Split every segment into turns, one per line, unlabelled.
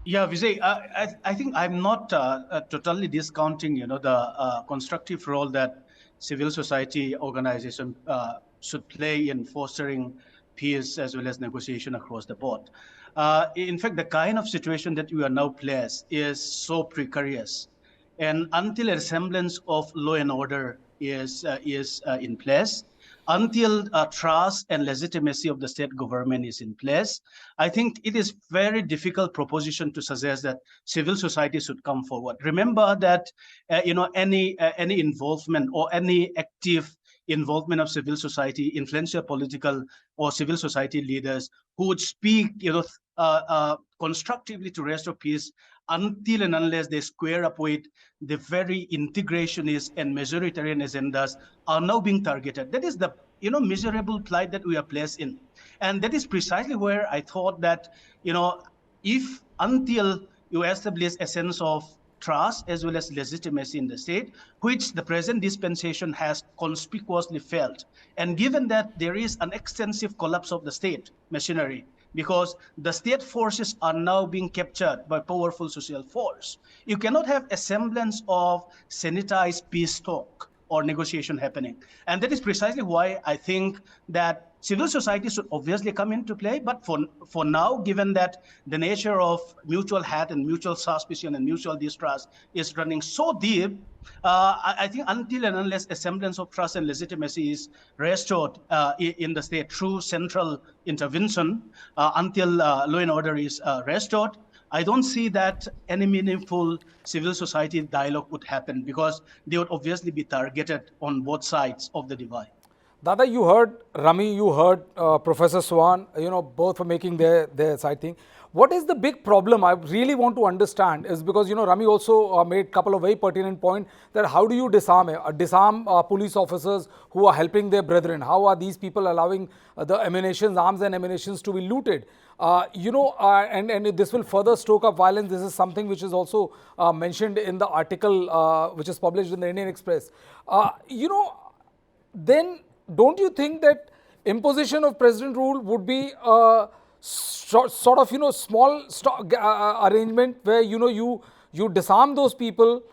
Yeah, Vijay, I think I'm not totally discounting, the constructive role that civil society organization should play in fostering peace as well as negotiation across the board. In fact, the kind of situation that we are now placed is so precarious, and until a semblance of law and order is in place, until trust and legitimacy of the state government is in place, I think it is very difficult proposition to suggest that civil society should come forward. Remember that any involvement or any active involvement of civil society, influential political or civil society leaders who would speak, constructively to restore peace, until and unless they square up with the very integrationist and majoritarian agendas, are now being targeted. That is the miserable plight that we are placed in, and that is precisely where I thought that, if until you establish a sense of trust as well as legitimacy in the state, which the present dispensation has conspicuously failed, and given that there is an extensive collapse of the state machinery, because the state forces are now being captured by powerful social force, you cannot have a semblance of sanitized peace talk or negotiation happening. And that is precisely why I think that civil society should obviously come into play. But for now, given that the nature of mutual hate and mutual suspicion and mutual distrust is running so deep, I think until and unless a semblance of trust and legitimacy is restored in the state through central intervention, until law and order is restored, I don't see that any meaningful civil society dialogue would happen, because they would obviously be targeted on both sides of the divide.
Dada, you heard Rami, you heard Professor Swan, both for making their side thing. What is the big problem I really want to understand is because, Rami also made a couple of very pertinent points that how do you disarm police officers who are helping their brethren? How are these people allowing the ammunitions, arms and ammunitions to be looted? And this will further stoke up violence. This is something which is also mentioned in the article which is published in the Indian Express. Then don't you think that imposition of president rule would be a sort of small arrangement where you disarm those people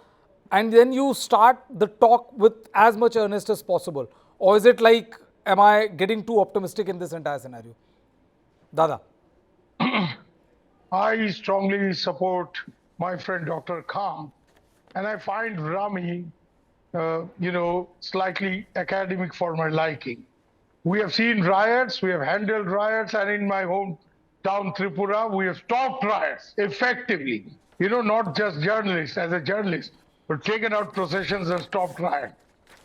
and then you start the talk with as much earnest as possible? Or is it like, am I getting too optimistic in this entire scenario? Dada.
I strongly support my friend Dr. Khan, and I find Rami, slightly academic for my liking. We have seen riots, we have handled riots, and in my hometown Tripura, we have stopped riots effectively. Not just journalists, as a journalist, but taken out processions and stopped riots.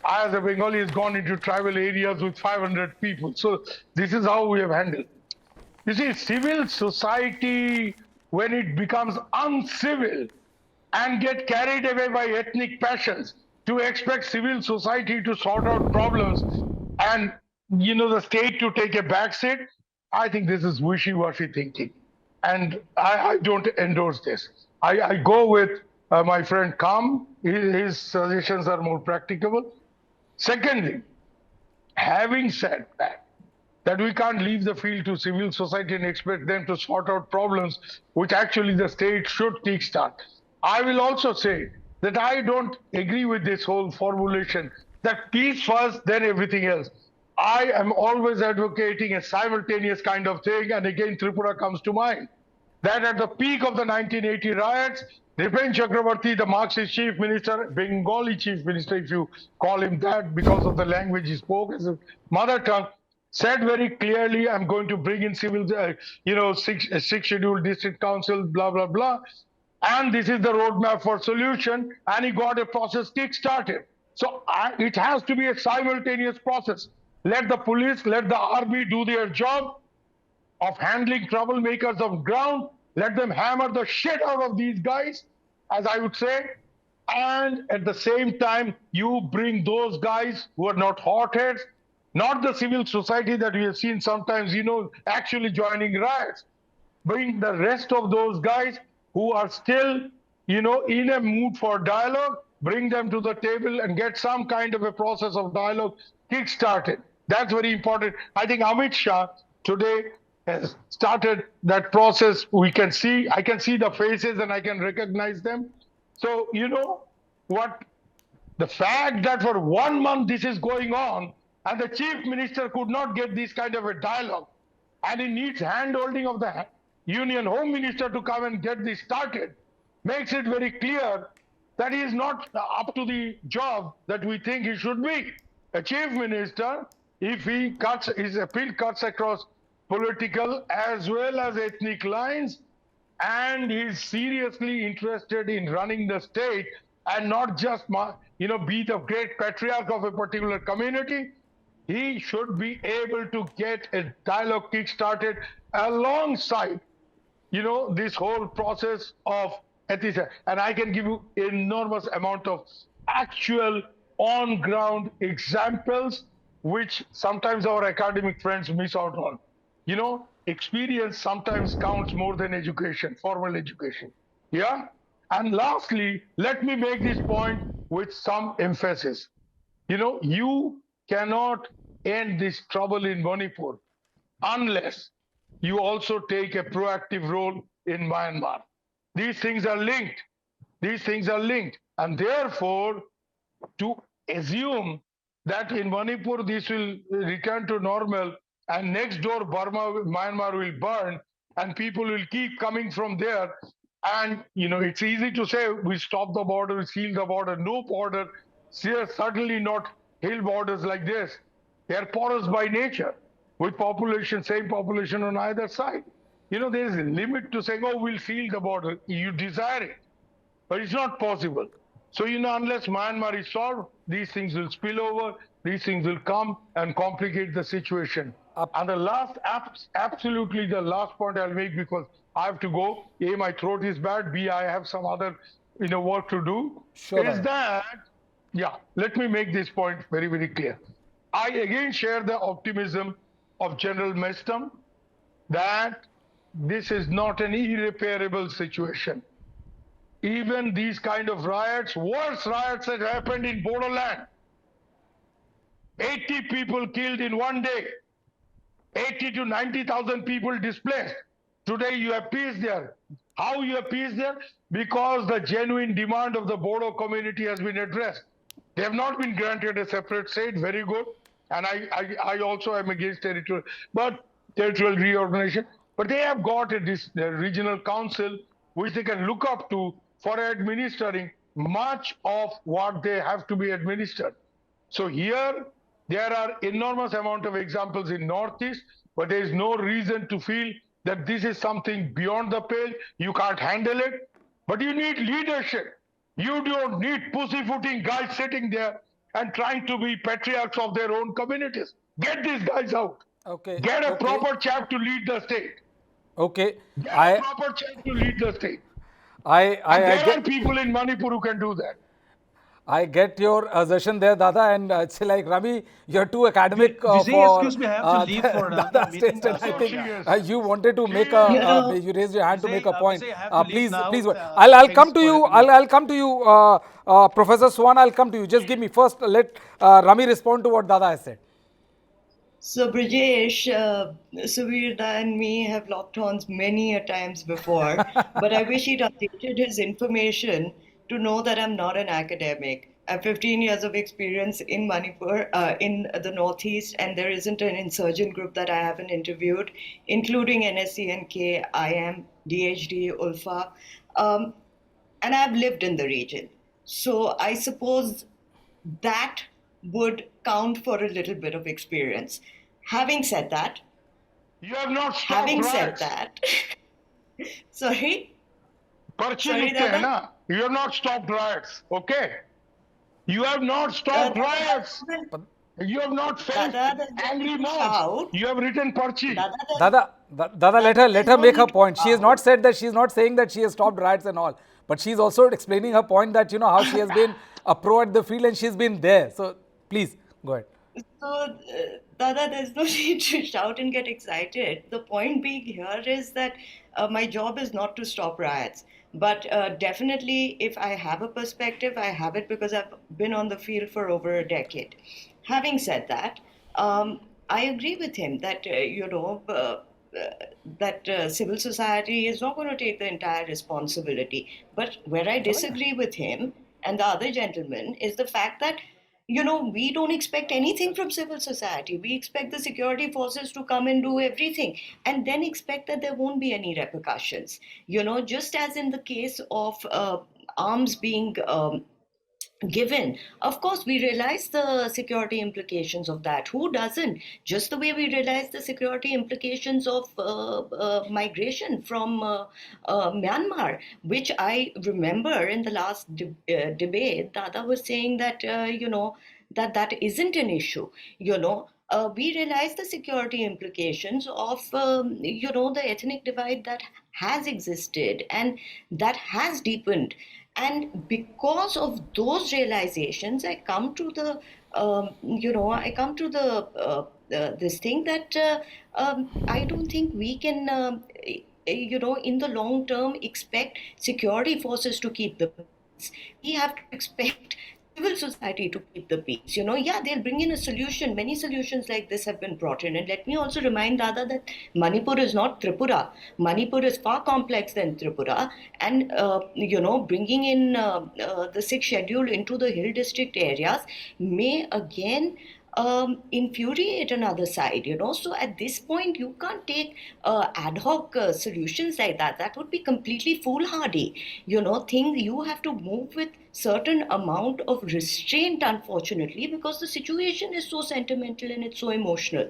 I, as a Bengali, has gone into tribal areas with 500 people. So this is how we have handled. You see, civil society, when it becomes uncivil and get carried away by ethnic passions, to expect civil society to sort out problems and the state to take a backseat, I think this is wishy-washy thinking, and I don't endorse this. I go with my friend Kam. His suggestions are more practicable. Secondly, having said that we can't leave the field to civil society and expect them to sort out problems which actually the state should kickstart. I will also say that I don't agree with this whole formulation that peace first, then everything else. I am always advocating a simultaneous kind of thing, and again Tripura comes to mind. That at the peak of the 1980 riots, Dipen Chakrabarti, the Marxist chief minister, Bengali chief minister, if you call him that because of the language he spoke as a mother tongue, said very clearly, I'm going to bring in civil, six scheduled district council, blah, blah, blah. And this is the roadmap for solution. And he got a process kick-started. So it has to be a simultaneous process. Let the police, let the army do their job of handling troublemakers on ground. Let them hammer the shit out of these guys, as I would say. And at the same time, you bring those guys who are not hotheads, not the civil society that we have seen sometimes, actually joining riots. Bring the rest of those guys who are still, in a mood for dialogue, bring them to the table and get some kind of a process of dialogue kick-started. That's very important. I think Amit Shah today has started that process. I can see the faces and I can recognize them. So, you know what? The fact that for 1 month this is going on and the chief minister could not get this kind of a dialogue, and he needs hand holding of the union home minister to come and get this started, makes it very clear that he is not up to the job that we think he should be. A chief minister, if he cuts, his appeal cuts across political as well as ethnic lines, and he's seriously interested in running the state and not just be the great patriarch of a particular community, he should be able to get a dialogue kick-started alongside this whole process of ethics. And I can give you enormous amount of actual on ground examples which sometimes our academic friends miss out on. Experience sometimes counts more than education, formal education. Yeah. And lastly, let me make this point with some emphasis. You cannot end this trouble in Manipur unless you also take a proactive role in Myanmar. These things are linked. These things are linked. And therefore, to assume that in Manipur this will return to normal and next door Myanmar will burn and people will keep coming from there. And it's easy to say we stop the border, we seal the border. No border, certainly not hill borders like this. They are porous by nature with same population on either side. There is a limit to saying, oh, we'll seal the border. You desire it, but it's not possible. So, unless Myanmar is solved, these things will spill over, these things will come and complicate the situation. And the last, absolutely the last point I'll make, because I have to go. A, my throat is bad. B, I have some other, work to do.
Sure.
Is that, let me make this point very, very clear. I again share the optimism of General Mestam that this is not an irreparable situation. Even these kind of riots, worse riots that happened in Bodoland. 80 people killed in one day. 80 to 90,000 people displaced. Today you have peace there. How you have peace there? Because the genuine demand of the Bodo community has been addressed. They have not been granted a separate state, very good. And I also am against territorial reorganization. But they have got a regional council which they can look up to for administering much of what they have to be administered. So here, there are enormous amount of examples in Northeast, but there is no reason to feel that this is something beyond the pale. You can't handle it, but you need leadership. You don't need pussyfooting guys sitting there and trying to be patriarchs of their own communities. Get these guys out.
Okay.
Get a proper chap to lead the state.
Okay.
Get a proper chap to lead the state. There are people in Manipur who can do that.
I get your assertion there, Dada, and it's like, Rami, you're too academic
Vijay,
for
excuse me, I have to leave for another
Dada's
meeting.
taste, and I think
Yeah.
you wanted to make you raised your hand to
Vijay,
make a point.
Vijay, I have to leave
Please,
now.
please, I'll come
Thanks
to
for
you.
having me.
I'll come to you, Professor Swan. I'll come to you. Just give me first. Let Rami respond to what Dada has said.
So Brijesh, Subir and me have locked horns many a times before, but I wish he'd updated his information to know that I'm not an academic. I have 15 years of experience in Manipur, in the Northeast, and there isn't an insurgent group that I haven't interviewed, including NSCNK, IM, DHD, ULFA, and I've lived in the region. So I suppose that would count for a little bit of experience. Having said that,
You have not stopped riots.
Sorry?
पर्ची
Sorry,
लिखते हैं
Dada?
ना. You have not stopped riots, okay? You have not stopped riots. You have not faced
Dada,
angry mobs.
shout.
You have written parchi.
Dada, let her make her point. She has not said that, she's not saying that she has stopped riots and all, but she's also explaining her point that, how she has been a pro at the field and she's been there. So please, go ahead.
So, Dada, there's no need to shout and get excited. The point being here is that my job is not to stop riots. But definitely, if I have a perspective, I have it because I've been on the field for over a decade. Having said that, I agree with him that, civil society is not going to take the entire responsibility. But where I disagree with him and the other gentleman is the fact that, we don't expect anything from civil society. We expect the security forces to come and do everything and then expect that there won't be any repercussions. Just as in the case of arms being given. Of course, we realize the security implications of that. Who doesn't? Just the way we realize the security implications of migration from Myanmar, which I remember in the last debate, Dada was saying that, that isn't an issue. We realize the security implications of, the ethnic divide that has existed and that has deepened. And because of those realizations, I come to the, this thing that I don't think we can, in the long term, expect security forces to keep the peace. We have to expect civil society to keep the peace. Yeah, they'll bring in a solution. Many solutions like this have been brought in. And let me also remind Dada that Manipur is not Tripura. Manipur is far complex than Tripura. And, bringing in the sixth schedule into the hill district areas may again infuriate another side. So at this point, you can't take ad hoc solutions like that. That would be completely foolhardy. You have to move with certain amount of restraint, unfortunately, because the situation is so sentimental and it's so emotional.